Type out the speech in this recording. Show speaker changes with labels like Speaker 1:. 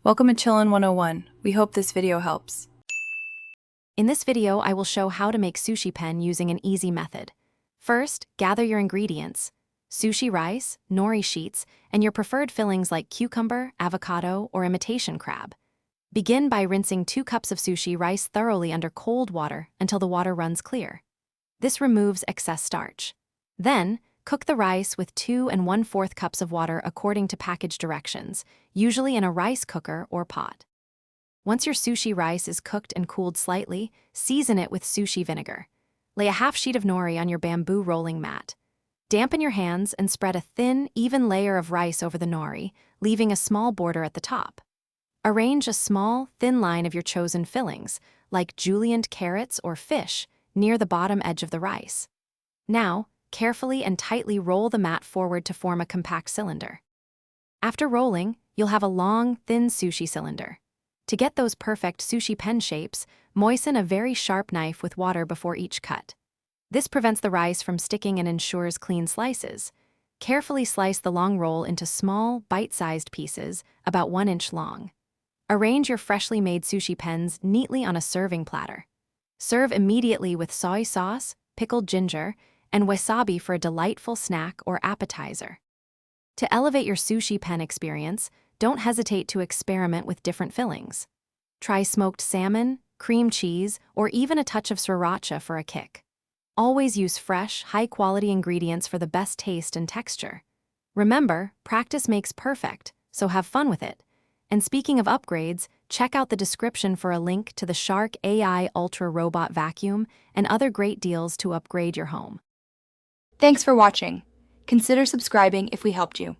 Speaker 1: Welcome to Chillin' 101. We hope this video helps.
Speaker 2: In this video, I will show how to make sushi pen using an easy method. First, gather your ingredients: sushi rice, nori sheets, and your preferred fillings like cucumber, avocado, or imitation crab. Begin by rinsing 2 cups of sushi rice thoroughly under cold water until the water runs clear. This removes excess starch. Then, cook the rice with 2 1/4 cups of water according to package directions, usually in a rice cooker or pot. Once your sushi rice is cooked and cooled slightly, season it with sushi vinegar. Lay a half sheet of nori on your bamboo rolling mat. Dampen your hands and spread a thin, even layer of rice over the nori, leaving a small border at the top. Arrange a small, thin line of your chosen fillings, like julienned carrots or fish, near the bottom edge of the rice. Now, carefully and tightly roll the mat forward to form a compact cylinder. After rolling, you'll have a long, thin sushi cylinder. To get those perfect sushi pen shapes, moisten a very sharp knife with water before each cut. This prevents the rice from sticking and ensures clean slices. Carefully slice the long roll into small, bite-sized pieces, about 1 inch long. Arrange your freshly made sushi pens neatly on a serving platter. Serve immediately with soy sauce, pickled ginger, and wasabi for a delightful snack or appetizer. To elevate your sushi pen experience, don't hesitate to experiment with different fillings. Try smoked salmon, cream cheese, or even a touch of sriracha for a kick. Always use fresh, high-quality ingredients for the best taste and texture. Remember, practice makes perfect, so have fun with it. And speaking of upgrades, check out the description for a link to the Shark AI Ultra Robot Vacuum and other great deals to upgrade your home.
Speaker 3: Thanks for watching. Consider subscribing if we helped you.